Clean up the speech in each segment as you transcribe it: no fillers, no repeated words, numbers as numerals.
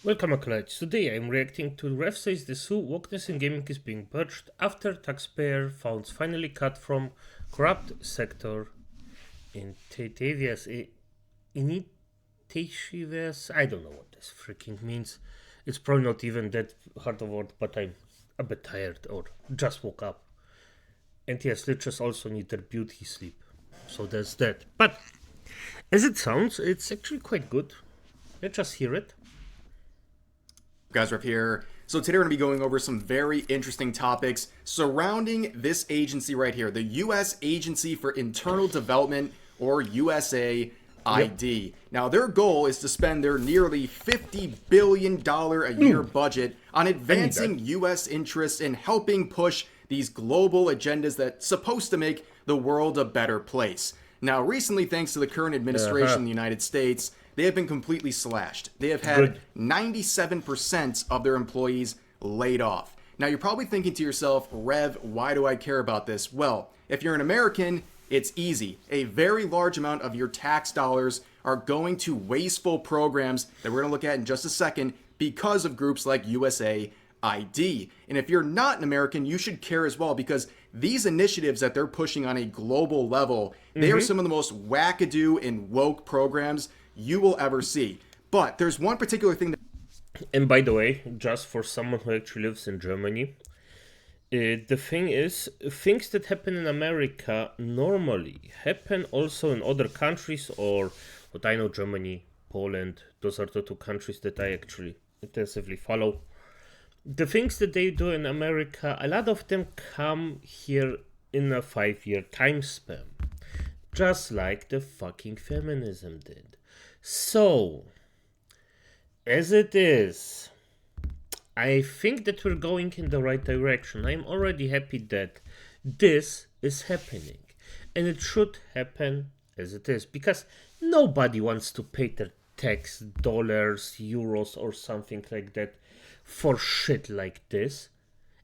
Welcome, acolytes. Today I'm reacting to Ref says the Sue Wokeness in gaming is being purged after Taxpayer funds finally cut from corrupt sector in Tatavias Initiatives. I don't know what this freaking means. It's probably not even that hard of a word, but I'm a bit tired or just woke up. And yes, Liches also need their beauty sleep. So there's that. But as it sounds, it's actually quite good. Let's just hear it. Guys, Ref here. So today we're going to be going over some very interesting topics surrounding this agency right here, the U.S. Agency for Internal Development, or USAID. Yep. Now, their goal is to spend their nearly $50 billion a year budget on advancing U.S. interests and helping push these global agendas that's supposed to make the world a better place. Now, recently, thanks to the current administration in the United States, they have been completely slashed. They have had 97% of their employees laid off. Now, you're probably thinking to yourself, Rev, why do I care about this? Well, if you're an American, it's easy. A very large amount of your tax dollars are going to wasteful programs that we're going to look at in just a second because of groups like USAID. And if you're not an American, you should care as well, because these initiatives that they're pushing on a global level, they are some of the most wackadoo and woke programs you will ever see. But there's one particular thing that... And by the way, just for someone who actually lives in Germany, the thing is, things that happen in America normally happen also in other countries, or what I know, Germany, Poland. Those are the two countries that I actually intensively follow. The things that they do in America, a lot of them come here in a 5-year time span. Just like the fucking feminism did. So, as it is, I think that we're going in the right direction. I'm already happy that this is happening. And it should happen as it is. Because nobody wants to pay their tax, dollars, euros, or something like that for shit like this.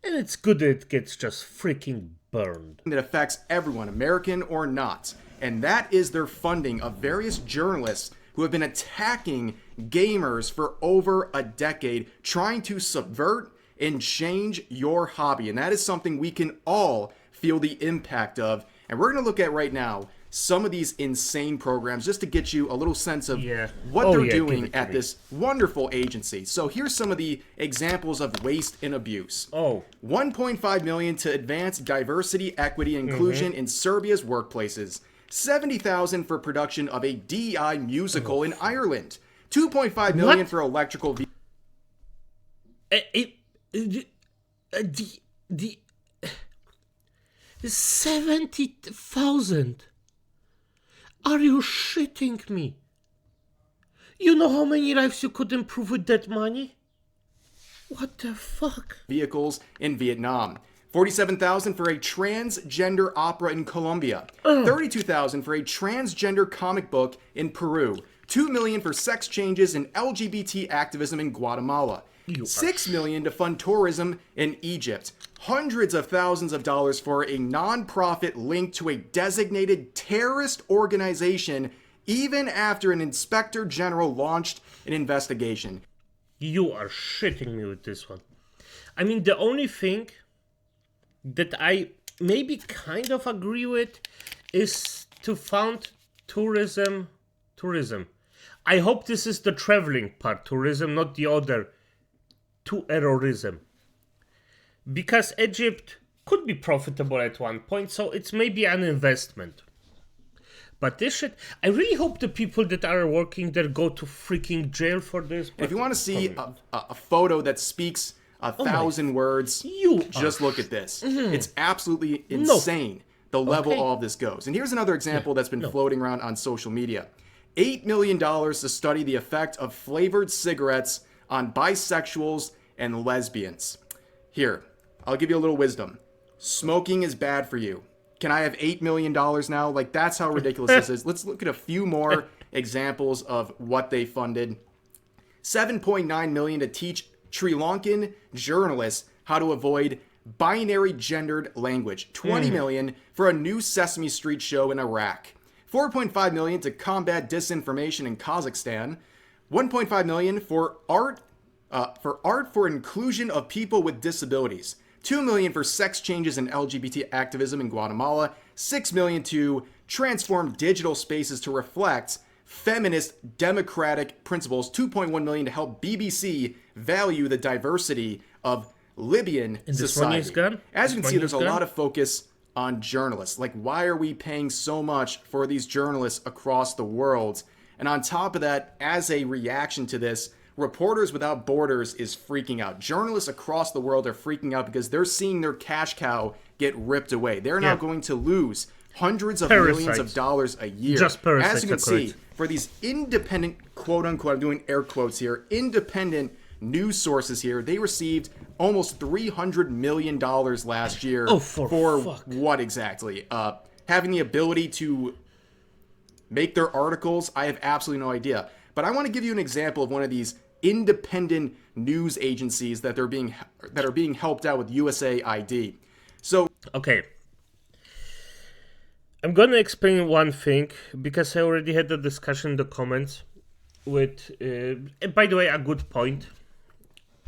And it's good that it gets just freaking burned. That affects everyone, American or not. And that is their funding of various journalists who have been attacking gamers for over a decade, trying to subvert and change your hobby. And that is something we can all feel the impact of. And we're going to look at right now some of these insane programs just to get you a little sense of what they're doing at this wonderful agency. So here's some of the examples of waste and abuse. $1.5 million to advance diversity, equity, and inclusion in Serbia's workplaces. $70,000 for production of a DI musical in Ireland. $2.5 million for electrical vehicles. The 70,000. Are you shitting me? You know how many lives you could improve with that money? What the fuck? Vehicles in Vietnam. $47,000 for a transgender opera in Colombia. $32,000 for a transgender comic book in Peru. $2 million for sex changes and LGBT activism in Guatemala. $6 million to fund tourism in Egypt. Hundreds of thousands of dollars for a non-profit linked to a designated terrorist organization, even after an inspector general launched an investigation. You are shitting me with this one. I mean, the only thing that I maybe kind of agree with is to fund tourism. I hope this is the traveling part, tourism, not the other, to terrorism. Because Egypt could be profitable at one point, so it's maybe an investment. But this shit, I really hope the people that are working there go to freaking jail for this. If you want to see a photo that speaks 1,000 words, just look at this. It's absolutely insane, the level all of this goes. And here's another example that's been floating around on social media. $8 million to study the effect of flavored cigarettes on bisexuals and lesbians. Here, I'll give you a little wisdom. Smoking is bad for you. Can I have $8 million now? Like, that's how ridiculous this is. Let's look at a few more examples of what they funded. $7.9 million to teach Sri Lankan journalists how to avoid binary gendered language. $20 million for a new Sesame Street show in Iraq. $4.5 million to combat disinformation in Kazakhstan. $1.5 million for art for art for inclusion of people with disabilities. 2 million for sex changes and LGBT activism in Guatemala. 6 million to transform digital spaces to reflect feminist democratic principles. 2.1 million to help BBC value the diversity of Libyan society. As you can see, there's a lot of focus on journalists. Like, why are we paying so much for these journalists across the world? And on top of that, as a reaction to this, Reporters Without Borders is freaking out. Journalists across the world are freaking out because they're seeing their cash cow get ripped away. They're now going to lose hundreds of millions of dollars a year. Just parasites. As you can see, for these independent, quote unquote, I'm doing air quotes here, independent news sources here, they received almost $300 million last year. For what exactly? Having the ability to make their articles, I have absolutely no idea. But I want to give you an example of one of these independent news agencies that are being helped out with USAID. So okay, I'm gonna explain one thing because I already had a discussion in the comments with. By the way, a good point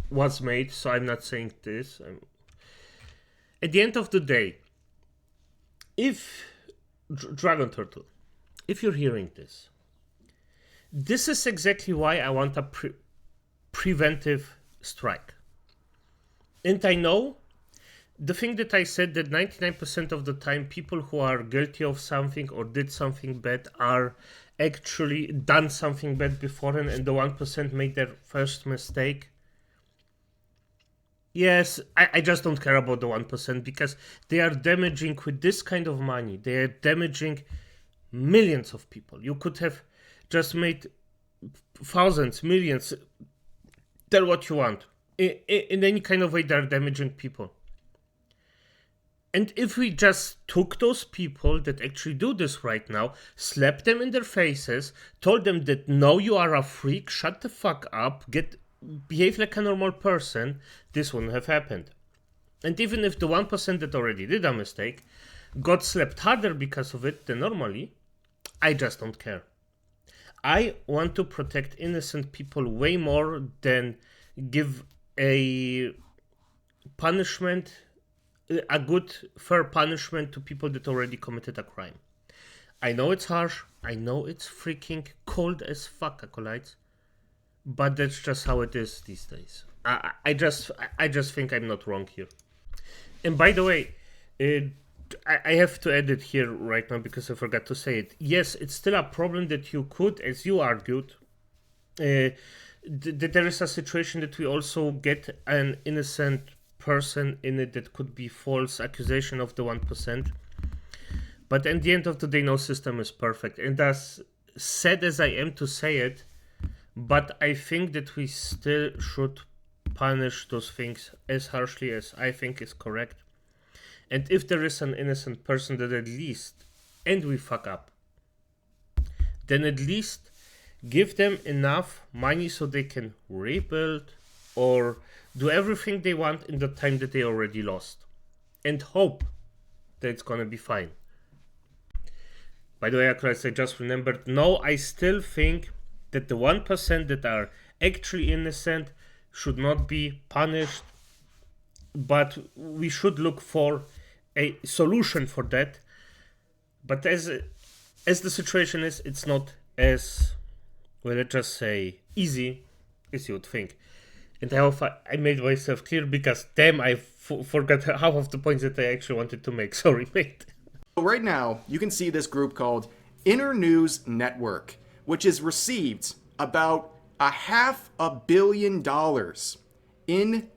was made, so I'm not saying this. At the end of the day, if Dragon Turtle, if you're hearing this, this is exactly why I want a preventive strike. And I know the thing that I said, that 99% of the time people who are guilty of something or did something bad are actually done something bad beforehand, and the 1% made their first mistake. Yes, I just don't care about the 1% because they are damaging with this kind of money. They are damaging millions of people. You could have just made thousands, millions, tell what you want. In any kind of way, they're damaging people. And if we just took those people that actually do this right now, slapped them in their faces, told them that no, you are a freak, shut the fuck up, behave like a normal person, this wouldn't have happened. And even if the 1% that already did a mistake got slapped harder because of it than normally, I just don't care. I want to protect innocent people way more than give a punishment, a good, fair punishment to people that already committed a crime. I know it's harsh. I know it's freaking cold as fuck, acolytes. But that's just how it is these days. I just think I'm not wrong here. And by the way, I have to add it here right now because I forgot to say it. Yes, it's still a problem that you could, as you argued, that there is a situation that we also get an innocent person in it that could be false accusation of the 1%. But at the end of the day, no system is perfect. And as sad as I am to say it, but I think that we still should punish those things as harshly as I think is correct. And if there is an innocent person that at least, and we fuck up, then at least give them enough money so they can rebuild or do everything they want in the time that they already lost. And hope that it's gonna be fine. By the way, I just remembered, no, I still think that the 1% that are actually innocent should not be punished, but we should look for a solution for that. But as the situation is, it's not as, well, let's just say, easy as you would think. And I hope I made myself clear because, damn, I forgot half of the points that I actually wanted to make. Sorry, mate. Right now, you can see this group called Inner News Network, which has received about $500 million in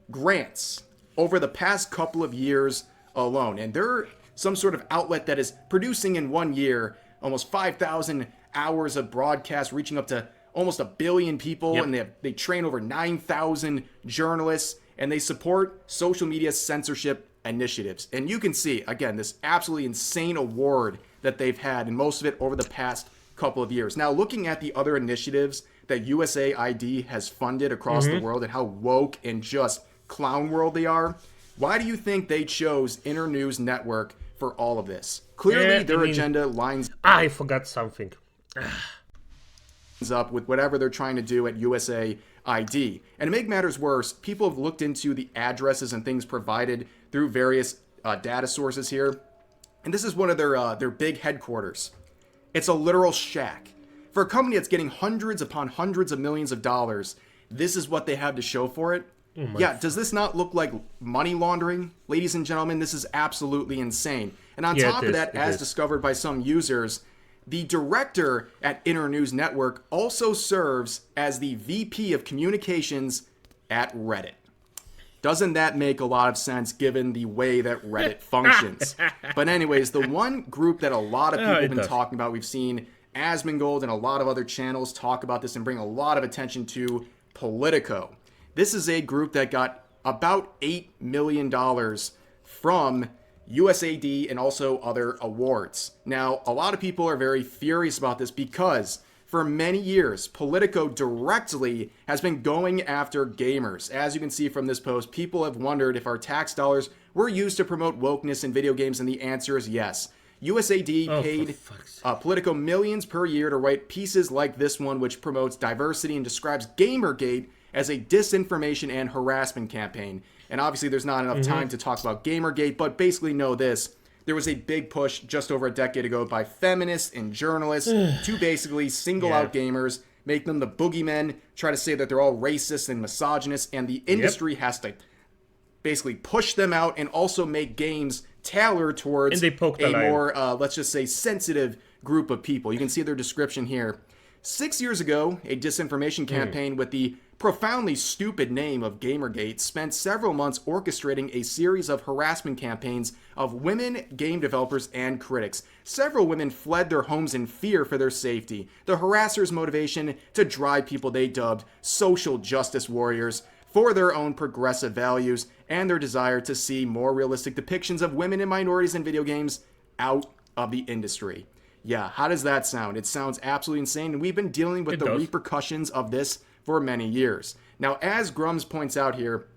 grants over the past couple of years alone. And they're some sort of outlet that is producing in 1 year almost 5,000 hours of broadcast, reaching up to almost 1 billion people. Yep. And they train over 9,000 journalists, and they support social media censorship initiatives. And you can see, again, this absolutely insane award that they've had, and most of it over the past couple of years. Now, looking at the other initiatives that USAID has funded across the world and how woke and just clown world they are, why do you think they chose Inner News Network for all of this? Clearly, their agenda lines I forgot something. up with whatever they're trying to do at USAID. ID. And to make matters worse, people have looked into the addresses and things provided through various data sources here. And this is one of their big headquarters. It's a literal shack. For a company that's getting hundreds upon hundreds of millions of dollars, this is what they have to show for it. Yeah, does this not look like money laundering? Ladies and gentlemen, this is absolutely insane. And on top of that, as discovered by some users, the director at Internews Network also serves as the VP of Communications at Reddit. Doesn't that make a lot of sense given the way that Reddit functions? But anyways, the one group that a lot of people have been talking about, we've seen Asmongold and a lot of other channels talk about this and bring a lot of attention to Politico. This is a group that got about $8 million from USAID and also other awards. Now, a lot of people are very furious about this because for many years, Politico directly has been going after gamers. As you can see from this post, people have wondered if our tax dollars were used to promote wokeness in video games, and the answer is yes. USAID paid Politico millions per year to write pieces like this one, which promotes diversity and describes Gamergate as a disinformation and harassment campaign. And obviously there's not enough time to talk about Gamergate, but basically know this. There was a big push just over a decade ago by feminists and journalists to basically single out gamers, make them the boogeymen, try to say that they're all racist and misogynist, and the industry has to basically push them out and also make games tailored towards a more, let's just say, sensitive group of people. You can see their description here. 6 years ago, a disinformation campaign with the profoundly stupid name of Gamergate spent several months orchestrating a series of harassment campaigns of women game developers and critics. Several women fled their homes in fear for their safety. The harassers' motivation to drive people they dubbed social justice warriors for their own progressive values and their desire to see more realistic depictions of women and minorities in video games out of the industry. Yeah, how does that sound? It sounds absolutely insane, and we've been dealing with the repercussions of this for many years. Now, as Grums points out here,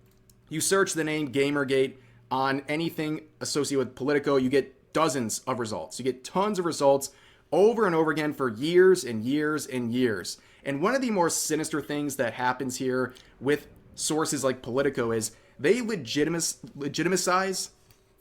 you search the name Gamergate on anything associated with Politico, you get dozens of results. You get tons of results over and over again for years and years and years. And one of the more sinister things that happens here with sources like Politico is they legitimize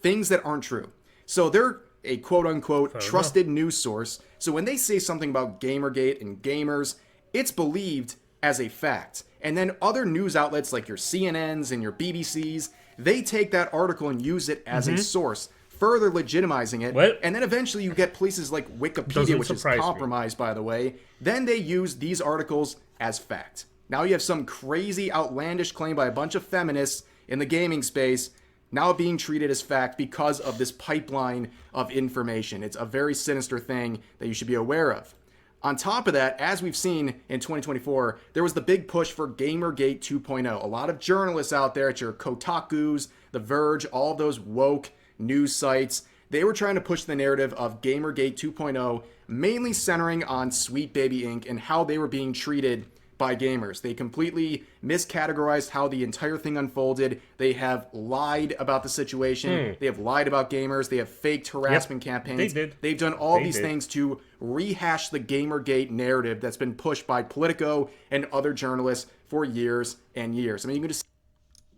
things that aren't true. So they're a quote-unquote trusted news source. So when they say something about Gamergate and gamers, it's believed as a fact. And then other news outlets like your CNNs and your BBCs, they take that article and use it as a source, further legitimizing it. And then eventually you get places like Wikipedia, which is compromised, by the way. Then they use these articles as fact. Now you have some crazy, outlandish claim by a bunch of feminists in the gaming space now being treated as fact because of this pipeline of information. It's a very sinister thing that you should be aware of. On top of that, as we've seen in 2024, there was the big push for Gamergate 2.0. A lot of journalists out there at your Kotakus, The Verge, all those woke news sites, they were trying to push the narrative of Gamergate 2.0, mainly centering on Sweet Baby Inc. and how they were being treated by gamers. They completely miscategorized how the entire thing unfolded. They have lied about the situation. They have lied about gamers. They have faked harassment campaigns. They've done all these things to rehash the Gamergate narrative that's been pushed by Politico and other journalists for years and years. I mean, you can just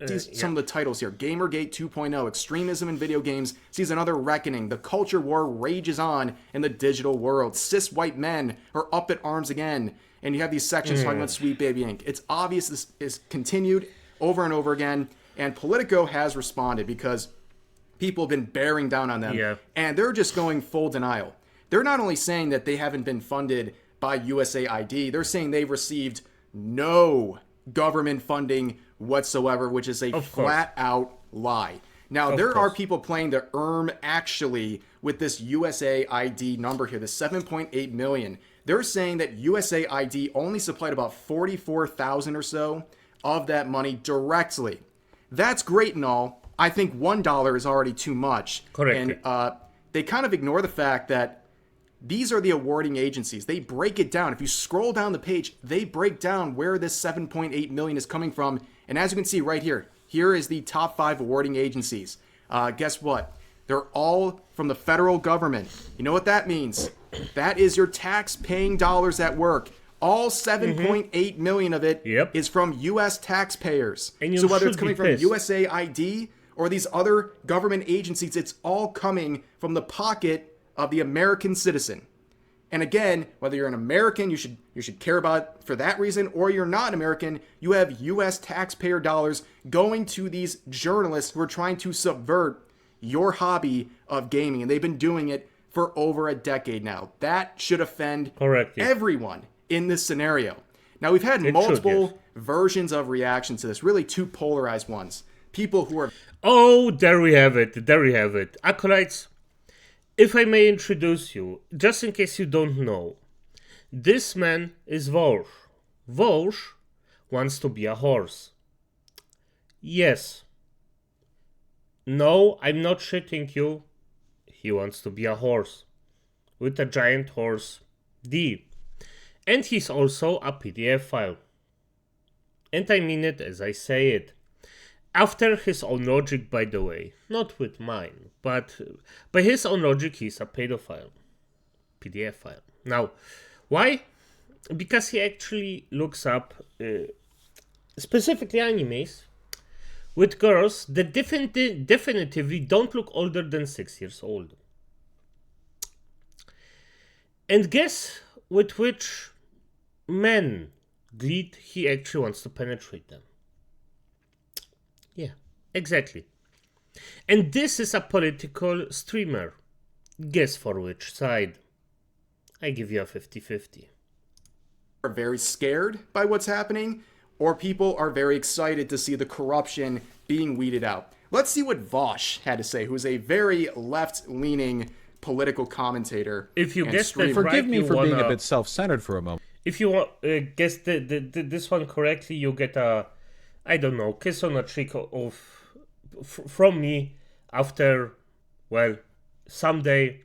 see some of the titles here. Gamergate 2.0, extremism in video games sees another reckoning. The culture war rages on in the digital world. Cis white men are up at arms again. And you have these sections talking about Sweet Baby Inc. It's obvious this is continued over and over again. And Politico has responded because people have been bearing down on them. And they're just going full denial. They're not only saying that they haven't been funded by USAID, they're saying they've received no government funding whatsoever, which is a flat-out lie. Now, there are people playing the actually with this USAID number here, the 7.8 million. They're saying that USAID only supplied about 44,000 or so of that money directly. That's great and all. I think $1 is already too much. And they kind of ignore the fact that these are the awarding agencies. They break it down. If you scroll down the page, they break down where this 7.8 million is coming from. And as you can see right here, here is the top 5 awarding agencies. Guess what? They're all from the federal government. You know what that means? That is your tax-paying dollars at work. All 7.8 million of it is from U.S. taxpayers. And so whether it's coming from USAID or these other government agencies, it's all coming from the pocket of the American citizen. And again, whether you're an American, you should care about it for that reason, or you're not an American, you have U.S. taxpayer dollars going to these journalists who are trying to subvert your hobby of gaming. And they've been doing it for over a decade now. That should offend everyone in this scenario. Now, we've had multiple versions of reaction to this, really two polarized ones. People who are... Oh, there we have it. There we have it. Acolytes, if I may introduce you, just in case you don't know, this man is Vosh. Vosh wants to be a horse. Yes. No, I'm not shitting you. He wants to be a horse. With a giant horse D. And he's also a PDF file. And I mean it as I say it. After his own logic, by the way. Not with mine, but by his own logic, he's a pedophile. PDF file. Now, why? Because he actually looks up specifically animes with girls that definitively don't look older than 6 years old. And guess with which men greed he actually wants to penetrate them. Yeah, exactly. And this is a political streamer. Guess for which side? I give you a 50-50. Are very scared by what's happening, or people are very excited to see the corruption being weeded out. Let's see what Vosh had to say, who is a very left-leaning political commentator. If you guess that forgive me for being a bit self-centered for a moment. If you guess this one correctly, you get a, I don't know, kiss on a cheek from me after, well, someday,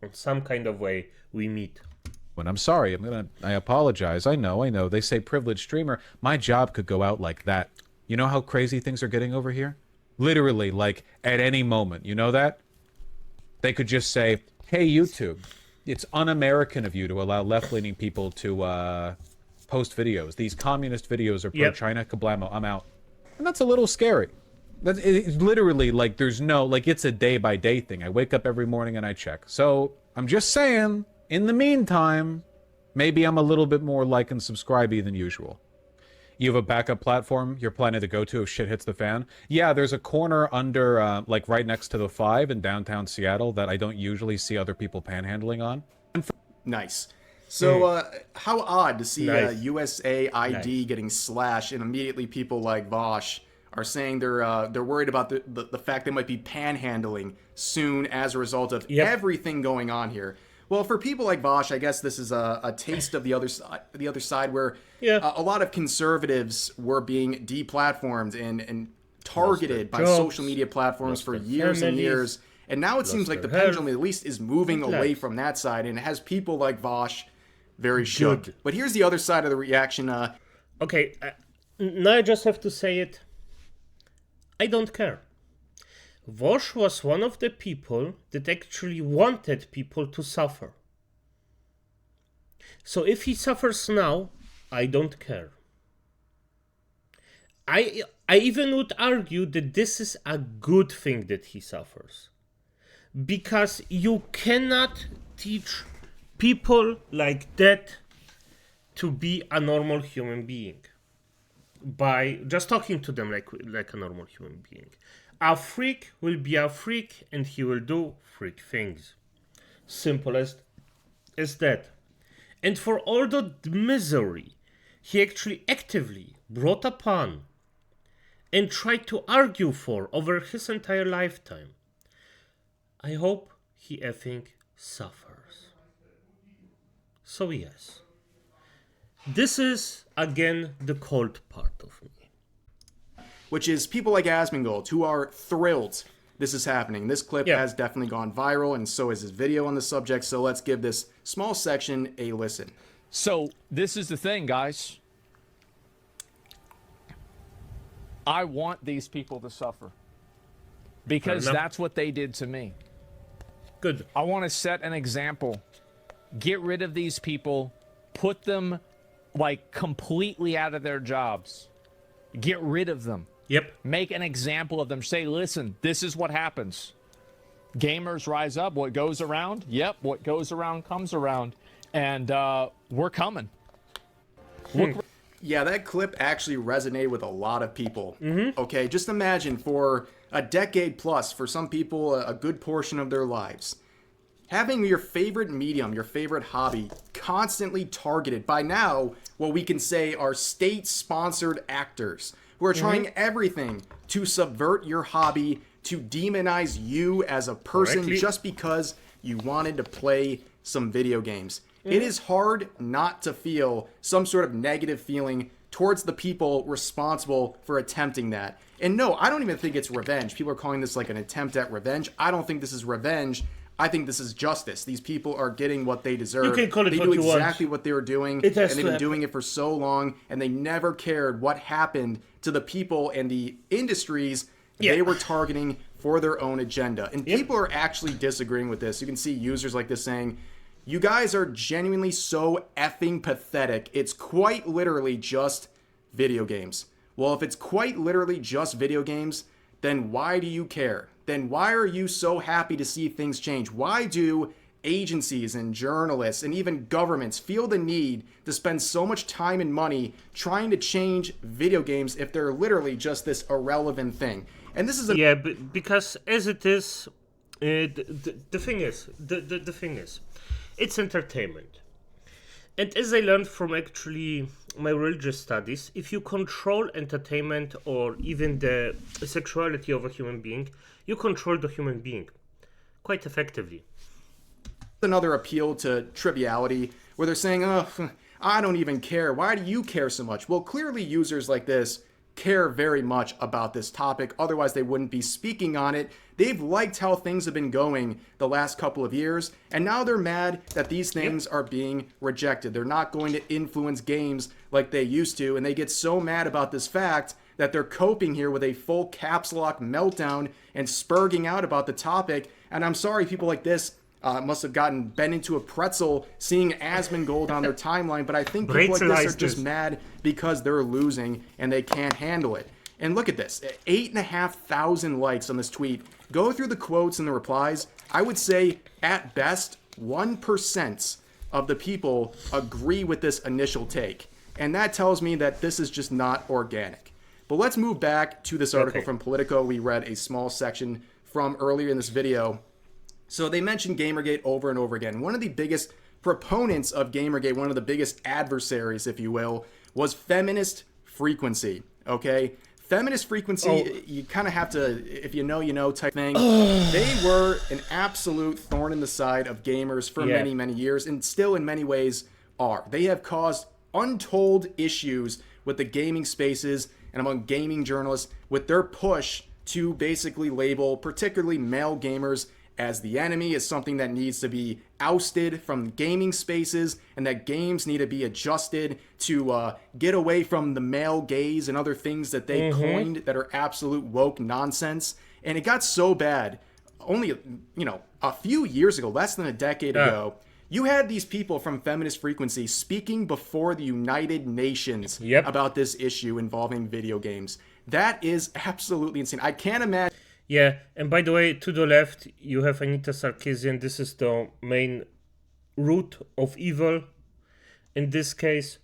in some kind of way, we meet. When I'm sorry, I apologize. I know. They say privileged streamer. My job could go out like that. You know how crazy things are getting over here? Literally, like, at any moment. You know that? They could just say, hey, YouTube, it's un-American of you to allow left-leaning people to post videos. These communist videos are pro-China. Kablamo, I'm out. And that's a little scary. It's literally, like, there's no, like, it's a day-by-day thing. I wake up every morning and I check. So, I'm just saying, in the meantime, maybe I'm a little bit more like and subscribey than usual. You have a backup platform you're planning to go to if shit hits the fan? Yeah, there's a corner under, like, right next to the 5 in downtown Seattle that I don't usually see other people panhandling on. Nice. So, how odd to see USAID getting slashed, and immediately people like Vosh are saying they're worried about the fact they might be panhandling soon as a result of everything going on here. Well, for people like Vosh, I guess this is a taste of the other side where a lot of conservatives were being deplatformed and targeted by social media platforms for years and years. And now it seems like the pendulum at least is moving away from that side, and it has people like Vosh very shook. But here's the other side of the reaction. Okay, now I just have to say it. I don't care. Vosh was one of the people that actually wanted people to suffer. So if he suffers now, I don't care. I even would argue that this is a good thing that he suffers. Because you cannot teach people like that to be a normal human being by just talking to them like a normal human being. A freak will be a freak and he will do freak things. Simple as that. And for all the misery he actually actively brought upon and tried to argue for over his entire lifetime, I hope he effing suffers. So yes, this is again the cold part of me. Which is people like Asmongold who are thrilled this is happening. This clip has definitely gone viral, and so is his video on the subject, so let's give this small section a listen. So, this is the thing, guys. I want these people to suffer. Because that's what they did to me. Good. I want to set an example. Get rid of these people. Put them like completely out of their jobs. Get rid of them. Yep. Make an example of them. Say, listen, this is what happens. Gamers rise up. What goes around? Yep, what goes around comes around. And we're coming. Yeah, that clip actually resonated with a lot of people. Okay, just imagine for a decade plus, for some people, a good portion of their lives, having your favorite medium, your favorite hobby, constantly targeted by now what we can say are state-sponsored actors who are trying everything to subvert your hobby, to demonize you as a person just because you wanted to play some video games. It is hard not to feel some sort of negative feeling towards the people responsible for attempting that. And no, I don't even think it's revenge. People are calling this like an attempt at revenge. I don't think this is revenge. I think this is justice. These people are getting what they deserve. You can call it they what do you want. exactly what they were doing, It has and they've to been doing it for so long, and they never cared what happened to the people and the industries they were targeting for their own agenda. And people are actually disagreeing with this. You can see users like this saying, you guys are genuinely so effing pathetic. It's quite literally just video games. Well, if it's quite literally just video games, then why do you care? Then why are you so happy to see things change? Why do agencies and journalists and even governments feel the need to spend so much time and money trying to change video games if they're literally just this irrelevant thing? And this is Yeah, but because as it is, the thing is, it's entertainment. And as I learned from actually my religious studies, if you control entertainment or even the sexuality of a human being, you control the human being quite effectively. Another appeal to triviality where they're saying, oh, I don't even care. Why do you care so much? Well, clearly users like this care very much about this topic. Otherwise, they wouldn't be speaking on it. They've liked how things have been going the last couple of years, and now they're mad that these things are being rejected. They're not going to influence games like they used to, and they get so mad about this fact that they're coping here with a full caps lock meltdown and spurging out about the topic. And I'm sorry, people like this must have gotten bent into a pretzel seeing Asmongold on their timeline, but I think people like this are just mad because they're losing and they can't handle it. And look at this, 8,500 likes on this tweet. Go through the quotes and the replies. I would say, at best, 1% of the people agree with this initial take. And that tells me that this is just not organic. But let's move back to this article from Politico. We read a small section from earlier in this video. So they mentioned Gamergate over and over again. One of the biggest proponents of Gamergate, one of the biggest adversaries, if you will, was feminist frequency, okay? Feminist frequency, you kind of have to, if you know type thing. They were an absolute thorn in the side of gamers for many, many years, and still in many ways are. They have caused untold issues with the gaming spaces and among gaming journalists with their push to basically label particularly male gamers as the enemy, as something that needs to be ousted from gaming spaces, and that games need to be adjusted to get away from the male gaze and other things that they coined that are absolute woke nonsense. And it got so bad, only, a few years ago, less than a decade ago, you had these people from Feminist Frequency speaking before the United Nations about this issue involving video games. That is absolutely insane. I can't imagine. Yeah, and by the way, to the left, you have Anita Sarkeesian. This is the main root of evil in this case.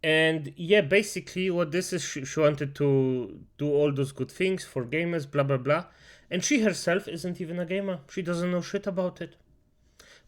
And yeah, basically what this is, she wanted to do all those good things for gamers, blah, blah, blah. And she herself isn't even a gamer. She doesn't know shit about it.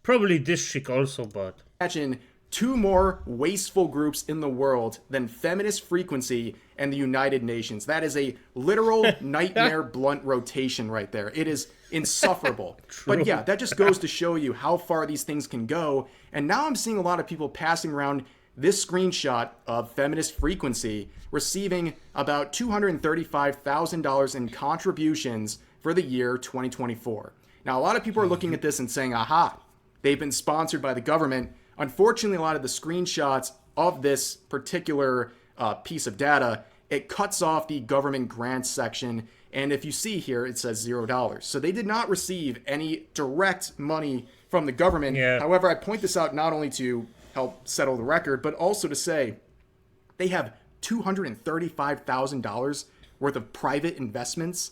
Probably this chick also, but... Imagine two more wasteful groups in the world than Feminist Frequency and the United Nations. That is a literal nightmare blunt rotation right there. It is insufferable. But yeah, that just goes to show you how far these things can go. And now I'm seeing a lot of people passing around this screenshot of Feminist Frequency receiving about $235,000 in contributions for the year 2024. Now, a lot of people are looking at this and saying, aha, they've been sponsored by the government. Unfortunately, a lot of the screenshots of this particular piece of data, it cuts off the government grants section. And if you see here, it says $0. So they did not receive any direct money from the government. However, I point this out not only to help settle the record, but also to say they have $235,000 worth of private investments.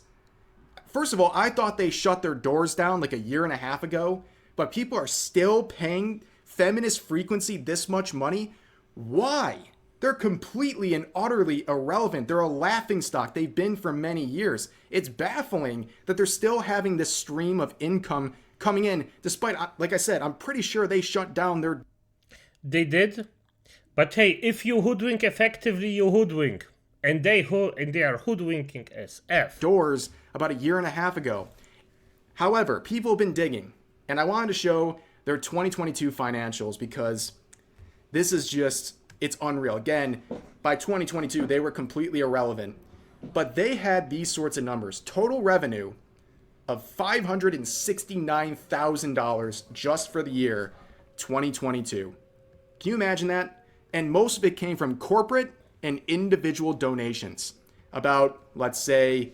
First of all, I thought they shut their doors down like a year and a half ago, but people are still paying Feminist Frequency this much money. Why? They're completely and utterly irrelevant. They're a laughingstock. They've been for many years. It's baffling that they're still having this stream of income coming in, despite, like I said, I'm pretty sure they shut down their... They did, but hey, if you hoodwink effectively, you hoodwink, and they are hoodwinking as F. doors about a year and a half ago. However, people have been digging, and I wanted to show their 2022 financials because this is just, it's unreal. Again, by 2022, they were completely irrelevant, but they had these sorts of numbers. Total revenue of $569,000 just for the year 2022. Can you imagine that? And most of it came from corporate and individual donations. About, let's say,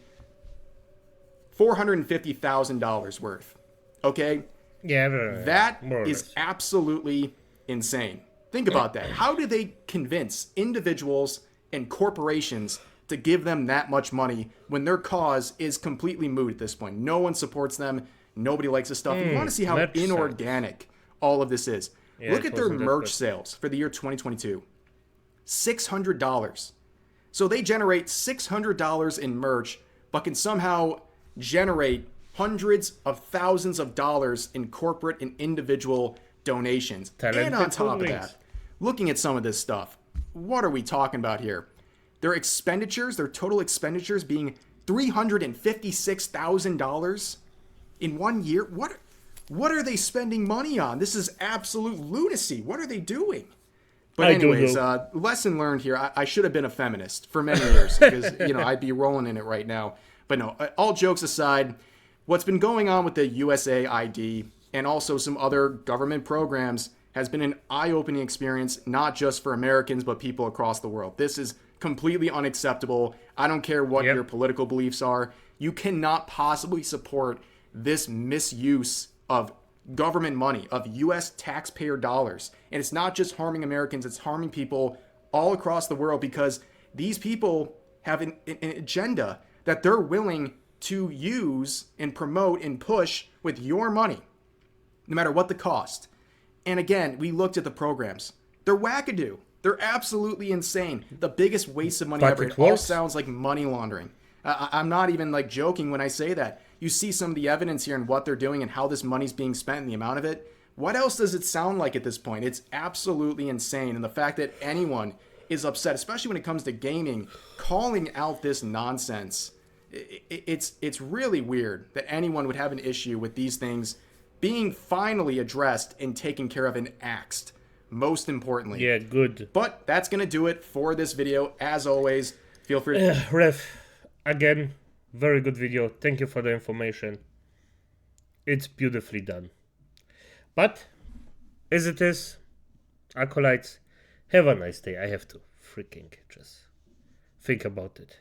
$450,000 worth. Okay? Yeah, That more or is less. absolutely insane. Think about that. How do they convince individuals and corporations to give them that much money when their cause is completely moot at this point? No one supports them. Nobody likes this stuff. You want to see how merch inorganic all of this is. Yeah, Look it at their wasn't that merch good. sales for the year 2022. $600. So they generate $600 in merch, but can somehow generate hundreds of thousands of dollars in corporate and individual donations. Talented And on top of hoodwinks. that, looking at some of this stuff, what are we talking about here? Their expenditures, their total expenditures being $356,000 in 1 year. What are they spending money on? This is absolute lunacy. What are they doing? But I don't anyways, know. lesson learned here. I should have been a feminist for many years because, I'd be rolling in it right now. But no, all jokes aside, what's been going on with the USAID and also some other government programs has been an eye-opening experience, not just for Americans, but people across the world. This is completely unacceptable. I don't care what Yep. your political beliefs are. You cannot possibly support this misuse of government money, of U.S. taxpayer dollars. And it's not just harming Americans, it's harming people all across the world because these people have an agenda that they're willing to use and promote and push with your money, no matter what the cost. And again, we looked at the programs. They're wackadoo. They're absolutely insane. The biggest waste of money But ever. it It all works. sounds like money laundering. I'm not even like joking when I say that. You see some of the evidence here and what they're doing and how this money's being spent and the amount of it. What else does it sound like at this point? It's absolutely insane. And the fact that anyone is upset, especially when it comes to gaming, calling out this nonsense, it's really weird that anyone would have an issue with these things being finally addressed and taken care of and axed, most importantly. Yeah, good. But that's going to do it for this video. As always, feel free to... Ref, again, very good video. Thank you for the information. It's beautifully done. But, as it is, acolytes, have a nice day. I have to freaking just think about it.